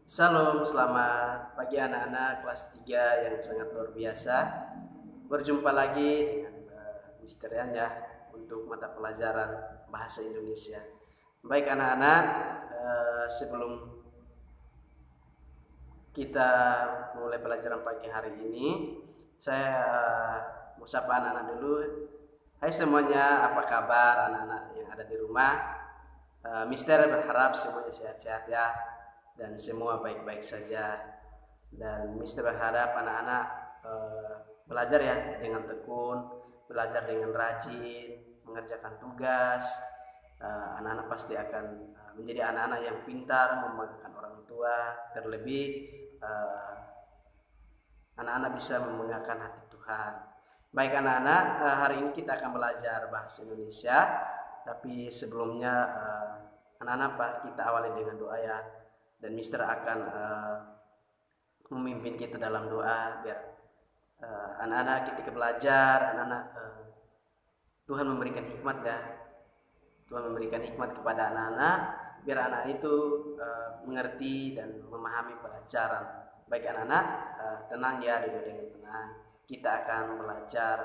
Salam, selamat pagi anak-anak kelas 3 yang sangat luar biasa. Berjumpa lagi dengan Mister Yan ya untuk mata pelajaran Bahasa Indonesia. Baik anak-anak, sebelum kita mulai pelajaran pagi hari ini, saya mau sapa anak-anak dulu. Hai semuanya, apa kabar anak-anak yang ada di rumah? Mister berharap semuanya sehat-sehat ya dan semua baik-baik saja. Dan Mister berharap anak-anak belajar ya dengan tekun, belajar dengan rajin, mengerjakan tugas. Anak-anak pasti akan menjadi anak-anak yang pintar, membanggakan orang tua, terlebih anak-anak bisa membanggakan hati Tuhan. Baik anak-anak, hari ini kita akan belajar bahasa Indonesia. Tapi sebelumnya anak-anak Pak, kita awali dengan doa ya. Dan Mister akan memimpin kita dalam doa biar anak-anak ketika belajar, anak-anak Tuhan memberikan hikmat ya. Tuhan memberikan hikmat kepada anak-anak biar anak itu mengerti dan memahami pelajaran. Baik anak-anak, tenang ya, duduk dengan tenang. Kita akan belajar,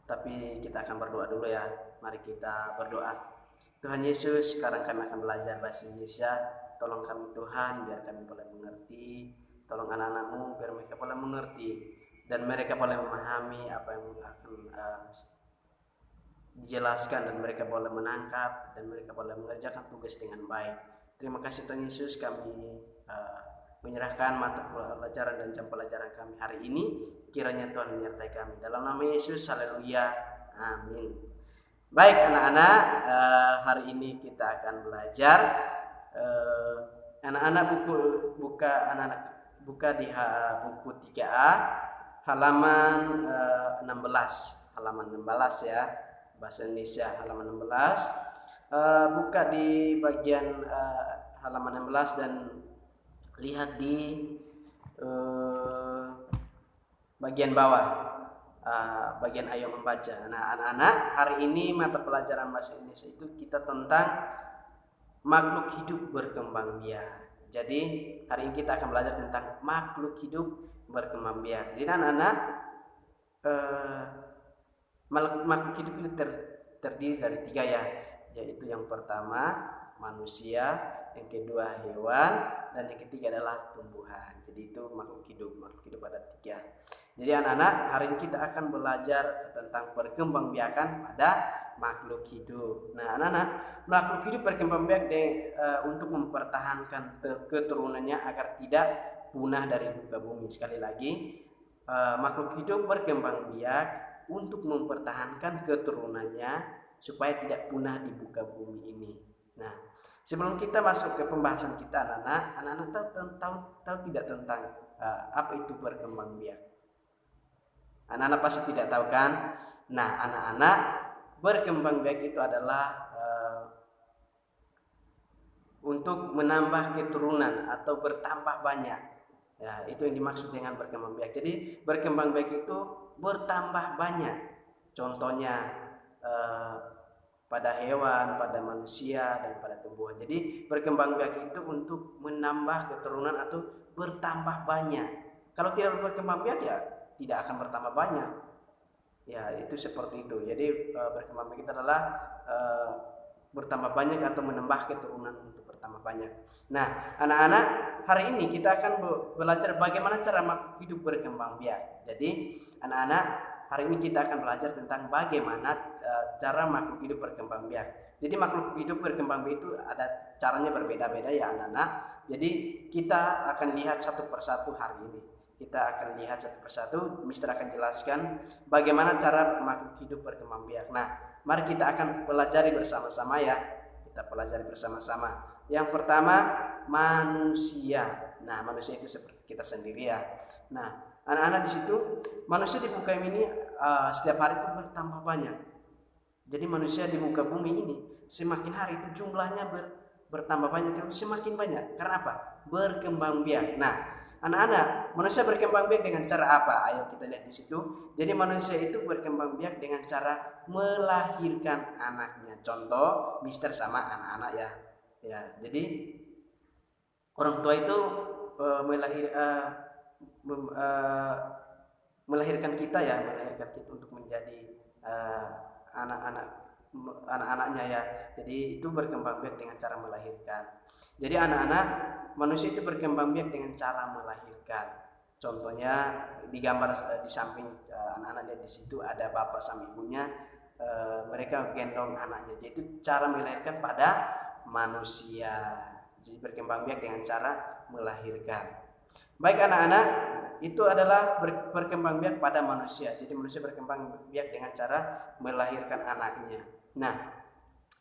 tapi kita akan berdoa dulu ya. Mari kita berdoa. Tuhan Yesus, sekarang kami akan belajar bahasa Indonesia. Tolong kami Tuhan, biar kami boleh mengerti. Tolong anak-anakmu, biar mereka boleh mengerti. Dan mereka boleh memahami apa yang akan dijelaskan. Dan mereka boleh menangkap. Dan mereka boleh mengerjakan tugas dengan baik. Terima kasih Tuhan Yesus, kami menyerahkan mata pelajaran dan jam pelajaran kami hari ini. Kiranya Tuhan menyertai kami. Dalam nama Yesus, haleluya, amin. Baik anak-anak, hari ini kita akan belajar. Anak-anak buka di buku 3A halaman 16. Halaman 16 ya. Bahasa Indonesia halaman 16. Buka di bagian halaman 16 dan lihat di bagian bawah, bagian ayo membaca. Nah anak-anak, hari ini mata pelajaran bahasa Indonesia itu kita tentang makhluk hidup berkembang biak. Jadi hari ini kita akan belajar tentang makhluk hidup berkembang biak. Jadi anak-anak, makhluk hidup itu terdiri dari 3 ya, yaitu yang pertama manusia, yang kedua hewan, dan yang ketiga adalah tumbuhan. Jadi itu makhluk hidup ada 3. Jadi anak-anak, hari ini kita akan belajar tentang perkembangbiakan pada makhluk hidup. Nah anak-anak, makhluk hidup berkembang biak untuk mempertahankan keturunannya agar tidak punah dari muka bumi. Sekali lagi, makhluk hidup berkembang biak untuk mempertahankan keturunannya supaya tidak punah di muka bumi ini. Nah, sebelum kita masuk ke pembahasan kita anak-anak tahu tidak tentang apa itu berkembang biak? Anak-anak pasti tidak tahu kan? Nah, anak-anak, berkembang biak itu adalah untuk menambah keturunan atau bertambah banyak. Ya, itu yang dimaksud dengan berkembang biak. Jadi berkembang biak itu bertambah banyak. Contohnya pada hewan, pada manusia, dan pada tumbuhan. Jadi berkembang biak itu untuk menambah keturunan atau bertambah banyak. Kalau tidak berkembang biak ya tidak akan bertambah banyak. Ya itu seperti itu. Jadi berkembang biak itu adalah bertambah banyak atau menambah keturunan untuk bertambah banyak. Nah anak-anak, hari ini kita akan belajar bagaimana cara makhluk hidup berkembang biak. Jadi anak-anak, hari ini kita akan belajar tentang bagaimana cara makhluk hidup berkembang biak. Jadi makhluk hidup berkembang biak itu ada caranya berbeda-beda ya anak-anak. Jadi kita akan lihat satu persatu hari ini. Kita akan lihat satu persatu. Mister akan jelaskan bagaimana cara makhluk hidup berkembang biak. Nah, mari kita akan pelajari bersama-sama ya. Kita pelajari bersama-sama. Yang pertama, manusia. Nah, manusia itu seperti kita sendiri ya. Nah, anak-anak di situ, manusia di muka ini setiap hari itu bertambah banyak. Jadi manusia di muka bumi ini semakin hari itu jumlahnya bertambah banyak, semakin banyak. Karena apa? Berkembang biak. Nah, anak-anak, manusia berkembang biak dengan cara apa? Ayo kita lihat di situ. Jadi manusia itu berkembang biak dengan cara melahirkan anaknya. Contoh, Mister sama anak-anak ya. Ya, jadi orang tua itu mem- eh, melahirkan kita ya, melahirkan kita untuk menjadi eh, anak-anak anak-anaknya ya. Jadi itu berkembang biak dengan cara melahirkan. Jadi anak-anak manusia itu berkembang biak dengan cara melahirkan. Contohnya di gambar di samping anak-anak lihat di situ ada bapak sama ibunya, mereka gendong anaknya. Jadi itu cara melahirkan pada manusia. Jadi berkembang biak dengan cara melahirkan. Baik anak-anak, itu adalah berkembang biak pada manusia. Jadi manusia berkembang biak dengan cara melahirkan anaknya. Nah,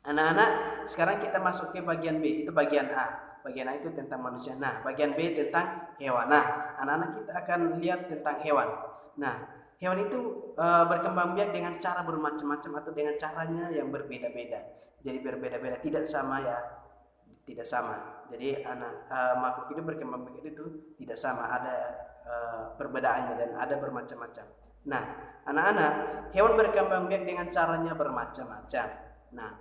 anak-anak, sekarang kita masuk ke bagian B, itu bagian A. Bagian A itu tentang manusia. Nah, bagian B tentang hewan. Nah, anak-anak kita akan lihat tentang hewan. Nah, hewan itu berkembang biak dengan cara bermacam-macam atau dengan caranya yang berbeda-beda. Jadi berbeda-beda, tidak sama ya, tidak sama. Jadi makhluk hidup berkembang biak itu tidak sama, ada perbedaannya dan ada bermacam-macam. Nah, anak-anak, hewan berkembang biak dengan caranya bermacam-macam. Nah,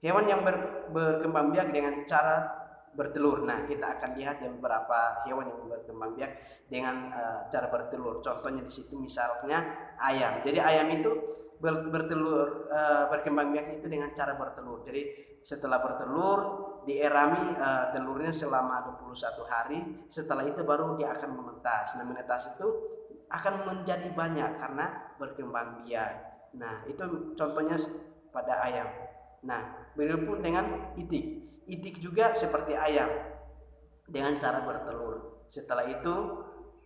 hewan yang berkembang biak dengan cara bertelur. Nah, kita akan lihat ya beberapa hewan yang berkembang biak dengan cara bertelur. Contohnya di situ misalnya ayam. Jadi ayam itu bertelur, berkembang biak itu dengan cara bertelur. Jadi setelah bertelur dierami telurnya selama 21 hari. Setelah itu baru dia akan menetas. Nah, menetas itu akan menjadi banyak karena berkembang biak. Nah, itu contohnya pada ayam. Nah, begitupun dengan itik. Itik juga seperti ayam dengan cara bertelur. Setelah itu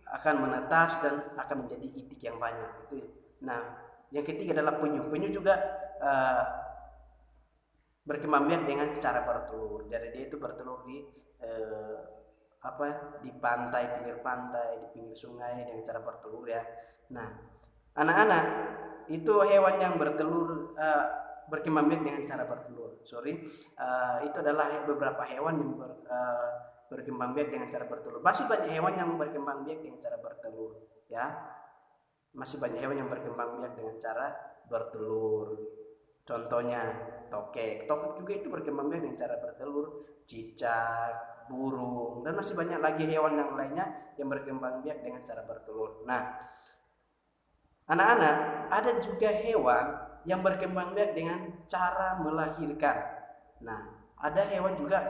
akan menetas dan akan menjadi itik yang banyak. Itu. Nah, yang ketiga adalah penyu. Penyu juga berkembang biak dengan cara bertelur. Jadi dia itu bertelur di di pantai, pinggir pantai, di pinggir sungai dengan cara bertelur ya. Nah, anak-anak itu hewan yang bertelur, berkembang biak dengan cara bertelur. Itu adalah beberapa hewan yang berkembang biak dengan cara bertelur. Masih banyak hewan yang berkembang biak dengan cara bertelur ya. Masih banyak hewan yang berkembang biak dengan cara bertelur. Contohnya tokek. Tokek juga itu berkembang biak dengan cara bertelur. Cicak, burung, dan masih banyak lagi hewan yang lainnya yang berkembang biak dengan cara bertelur. Nah, anak-anak, ada juga hewan yang berkembang biak dengan cara melahirkan. Nah, ada hewan juga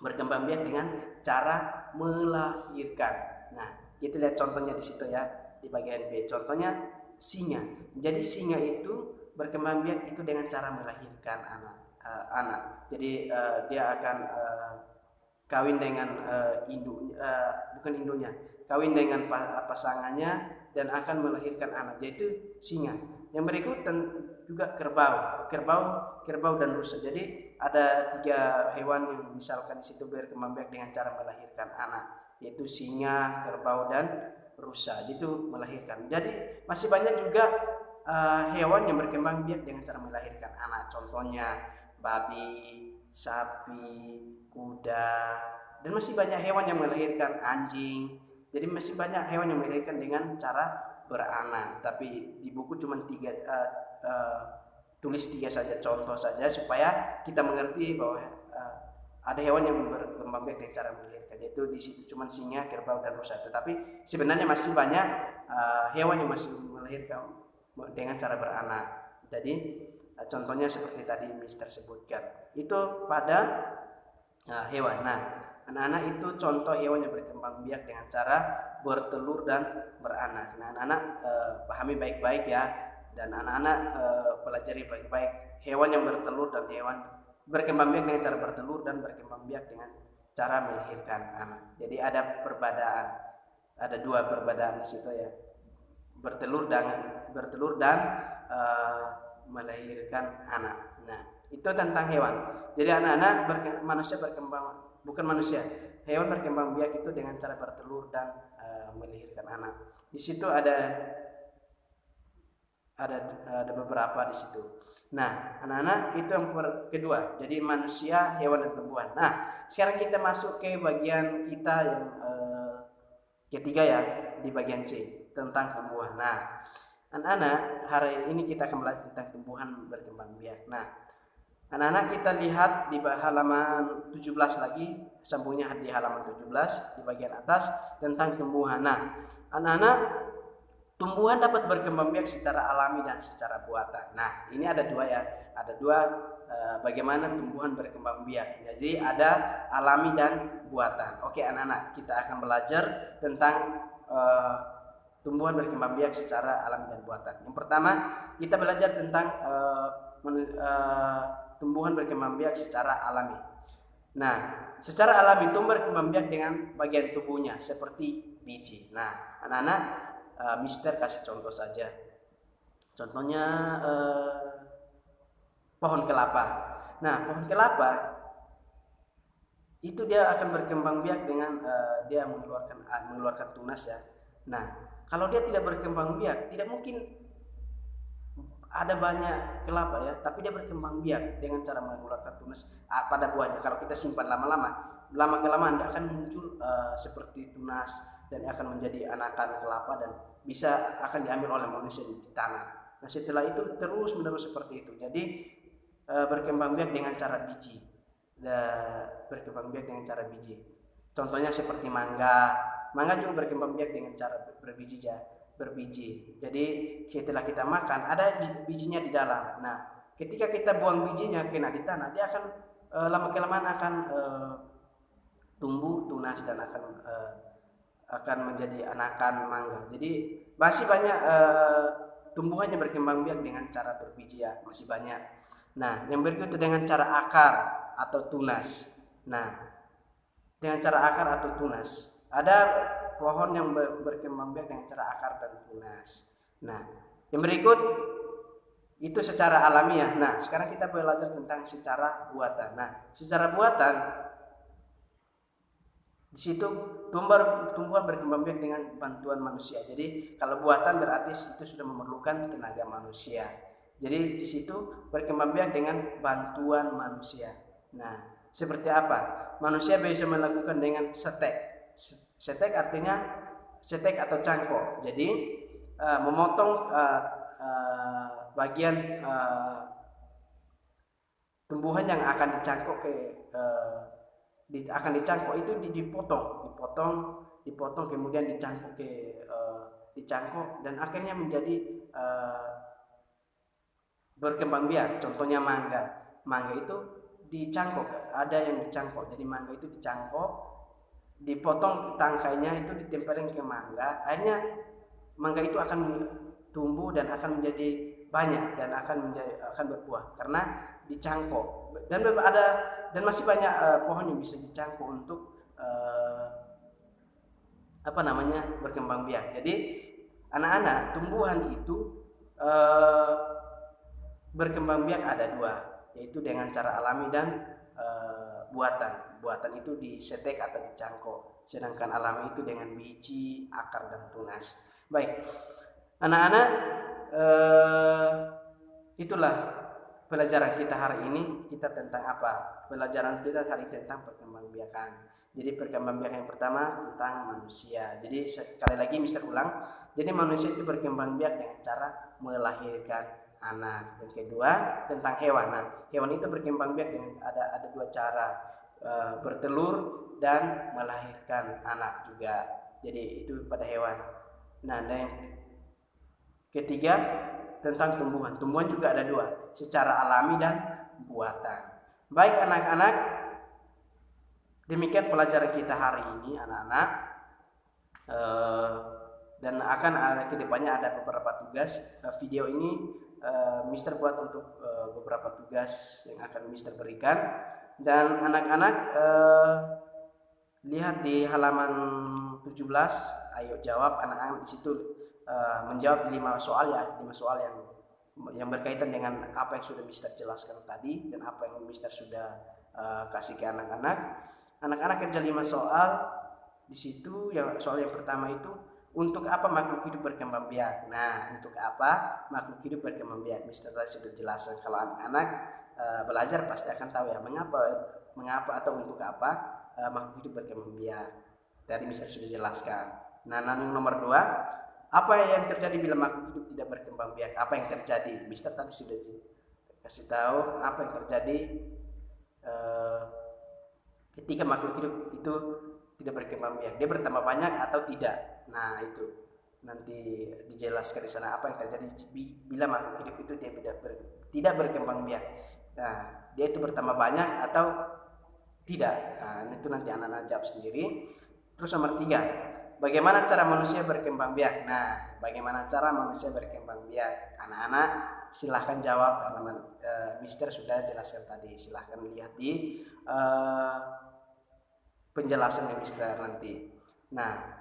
berkembang biak dengan cara melahirkan. Nah, kita lihat contohnya di situ ya, di bagian B. Contohnya singa. Jadi singa itu berkembang biak itu dengan cara melahirkan anak. Jadi dia akan kawin dengan bukan induknya, kawin dengan pasangannya dan akan melahirkan anak, yaitu singa. Yang berikut juga kerbau dan rusa. Jadi ada 3 hewan yang misalkan di situ berkembang biak dengan cara melahirkan anak, yaitu singa, kerbau dan rusa. Itu melahirkan. Jadi masih banyak juga hewan yang berkembang biak dengan cara melahirkan anak. Contohnya babi, sapi, kuda, dan masih banyak hewan yang melahirkan anjing. Jadi masih banyak hewan yang melahirkan dengan cara beranak. Tapi di buku cuma tulis 3 saja, contoh saja supaya kita mengerti bahwa ada hewan yang berkembang biak dengan cara melahirkan. Yaitu di situ cuma singa, kerbau dan rusa. Tetapi sebenarnya masih banyak hewan yang masih melahirkan dengan cara beranak. Jadi contohnya seperti tadi Mister sebutkan. Itu pada hewan. Nah, anak-anak itu contoh hewan yang berkembang biak dengan cara bertelur dan beranak. Nah, anak-anak pahami baik-baik ya, dan anak-anak pelajari baik-baik hewan yang bertelur dan hewan berkembang biak dengan cara bertelur dan berkembang biak dengan cara melahirkan anak. Jadi ada perbedaan, ada 2 perbedaan di situ ya, bertelur dan melahirkan anak. Nah, itu tentang hewan. Jadi anak-anak manusia berkembang, bukan manusia, hewan berkembang biak itu dengan cara bertelur dan melahirkan anak. Di situ ada beberapa di situ. Nah, anak-anak itu yang kedua. Jadi manusia, hewan dan tumbuhan. Nah, sekarang kita masuk ke bagian kita yang ketiga ya, di bagian C tentang tumbuhan. Nah, anak-anak, hari ini kita akan belajar tentang tumbuhan berkembang biak. Nah, Anak-anak kita lihat di halaman 17 lagi, sambungnya di halaman 17 di bagian atas tentang tumbuhan. Nah, anak-anak, tumbuhan dapat berkembang biak secara alami dan secara buatan. Nah, ini ada dua ya, ada dua bagaimana tumbuhan berkembang biak. Jadi ada alami dan buatan. Oke anak-anak, kita akan belajar tentang tumbuhan berkembang biak secara alami dan buatan. Yang pertama, kita belajar tentang tumbuhan berkembang biak secara alami. Nah, secara alami tumbuh berkembang biak dengan bagian tubuhnya seperti biji. Nah, anak-anak, Mister kasih contoh saja. Contohnya pohon kelapa. Nah, pohon kelapa itu dia akan berkembang biak dengan dia mengeluarkan tunas ya. Nah, kalau dia tidak berkembang biak, tidak mungkin ada banyak kelapa ya, tapi dia berkembang biak dengan cara mengeluarkan tunas pada buahnya. Kalau kita simpan lama kelamaan dia akan muncul seperti tunas dan akan menjadi anakan kelapa dan bisa akan diambil oleh manusia di tanah. Nah, setelah itu terus menerus seperti itu. Jadi berkembang biak dengan cara biji. Berkembang biak dengan cara biji. Contohnya seperti mangga. Mangga juga berkembang biak dengan cara berbiji. Jadi setelah kita makan ada bijinya di dalam. Nah, ketika kita buang bijinya kena di tanah, dia akan lama kelamaan akan tumbuh tunas dan akan menjadi anakan mangga. Jadi masih banyak tumbuhannya berkembang biak dengan cara berbiji ya, masih banyak. Nah, yang berikut itu dengan cara akar atau tunas. Nah, dengan cara akar atau tunas. Ada pohon yang berkembang biak dengan cara akar dan tunas. Nah, yang berikut itu secara alamiah. Nah, sekarang kita belajar tentang secara buatan. Nah, secara buatan di situ tumbuhan berkembang biak dengan bantuan manusia. Jadi kalau buatan berarti itu sudah memerlukan tenaga manusia. Jadi di situ berkembang biak dengan bantuan manusia. Nah, seperti apa? Manusia bisa melakukan dengan setek. Setek artinya setek atau cangkok. Jadi memotong bagian tumbuhan yang akan dicangkok akan dicangkok itu dipotong kemudian dicangkok dan akhirnya menjadi berkembang biak. Contohnya mangga itu dicangkok, ada yang dicangkok. Jadi mangga itu dicangkok, dipotong tangkainya itu ditempelin ke mangga, akhirnya mangga itu akan tumbuh dan akan menjadi banyak dan akan berbuah karena dicangkok. Dan masih banyak pohon yang bisa dicangkok untuk berkembang biak. Jadi anak-anak, tumbuhan itu berkembang biak ada dua, yaitu dengan cara alami dan buatan itu disetek atau dicangkok, sedangkan alami itu dengan biji, akar dan tunas. Baik, anak-anak, itulah pelajaran kita hari ini. Kita tentang apa? Pelajaran kita hari ini tentang perkembangbiakan. Jadi perkembangbiakan yang pertama tentang manusia. Jadi sekali lagi Mister ulang. Jadi manusia itu berkembang biak dengan cara melahirkan anak. Yang kedua tentang hewan. Nah, hewan itu berkembang biak dengan ada dua cara, bertelur dan melahirkan anak juga. Jadi itu pada hewan. Nah, dan yang ketiga tentang tumbuhan. Tumbuhan juga ada dua, secara alami dan buatan. Baik anak-anak, demikian pelajaran kita hari ini anak-anak. Dan akan ada kedepannya ada beberapa tugas. Video ini Mister buat untuk beberapa tugas yang akan Mister berikan. Dan anak-anak lihat di halaman 17, ayo jawab anak-anak di situ, menjawab 5 soal ya, 5 soal yang berkaitan dengan apa yang sudah Mister jelaskan tadi dan apa yang Mister sudah kasih ke anak-anak. Anak-anak kerja 5 soal di situ. Soal yang pertama itu, untuk apa makhluk hidup berkembang biak? Nah, untuk apa makhluk hidup berkembang biak? Mister tadi sudah jelaskan. Kalau anak-anak belajar pasti akan tahu ya mengapa atau untuk apa makhluk hidup berkembang biak. Tadi Mister sudah jelaskan. Nah, yang nomor 2, apa yang terjadi bila makhluk hidup tidak berkembang biak? Apa yang terjadi? Mister tadi sudah kasih tahu apa yang terjadi ketika makhluk hidup itu tidak berkembang biak, dia bertambah banyak atau tidak. Nah itu nanti dijelaskan di sana apa yang terjadi bila makhluk hidup itu tidak berkembang biak. Nah dia itu bertambah banyak atau tidak. Nah itu nanti anak-anak jawab sendiri. Terus nomor 3, bagaimana cara manusia berkembang biak? Nah bagaimana cara manusia berkembang biak? Anak-anak silahkan jawab karena Mister sudah jelaskan tadi. Silahkan lihat di penjelasan Mister nanti. Nah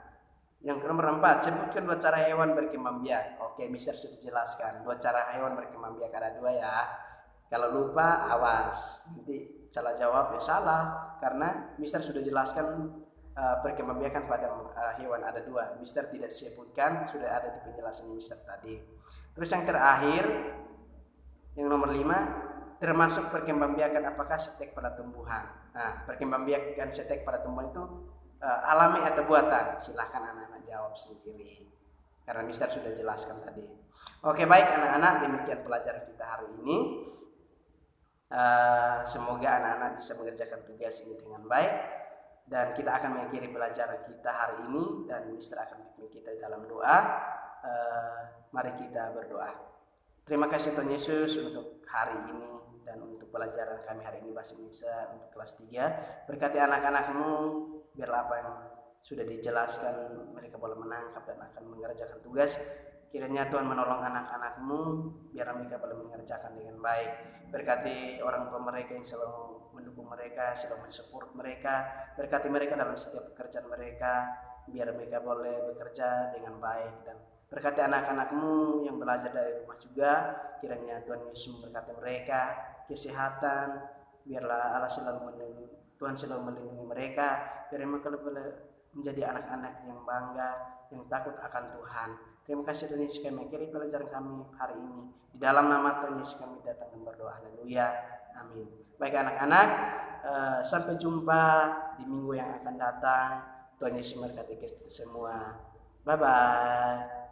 yang nomor 4, sebutkan 2 cara hewan berkembang biak. Oke, Mister sudah jelaskan 2 cara hewan berkembang biak, ada 2 ya. Kalau lupa awas, nanti salah jawab ya salah, karena Mister sudah jelaskan perkembangbiakan pada hewan ada 2. Mister tidak sebutkan, sudah ada di penjelasan Mister tadi. Terus yang terakhir, yang nomor 5, termasuk perkembangbiakan apakah setek pada tumbuhan. Nah, perkembangbiakan setek pada tumbuhan itu alami atau buatan? Silahkan anak-anak jawab sendiri, karena Mister sudah jelaskan tadi. Oke, baik anak-anak, demikian pelajaran kita hari ini. Semoga anak-anak bisa mengerjakan tugas ini dengan baik, dan kita akan mengakhiri pelajaran kita hari ini, dan Mister akan pimpin kita dalam doa. Mari kita berdoa. Terima kasih Tuhan Yesus untuk hari ini dan untuk pelajaran kami hari ini bahasa Indonesia untuk kelas 3. Berkati anak-anak-Mu, biarlah apa yang sudah dijelaskan mereka boleh menangkap dan akan mengerjakan tugas. Kiranya Tuhan menolong anak-anak-Mu biar mereka boleh mengerjakan dengan baik. Berkati orang tua mereka yang selalu mendukung mereka, selalu mensupport mereka. Berkati mereka dalam setiap pekerjaan mereka, biar mereka boleh bekerja dengan baik. Dan berkati anak-anak-Mu yang belajar dari rumah juga. Kiranya Tuhan Yesus memberkati mereka, kesehatan. Biarlah Allah selalu melindungi, Tuhan selalu melindungi mereka. Biar mereka boleh menjadi anak-anak yang bangga, yang takut akan Tuhan. Terima kasih Tuhan Yesus, kami akhiri pelajaran kami hari ini. Di dalam nama Tuhan Yesus kami datang dan berdoa. Haleluya. Amin. Baik anak-anak, sampai jumpa di minggu yang akan datang. Tuhan Yesus memberkati kita semua. Bye-bye.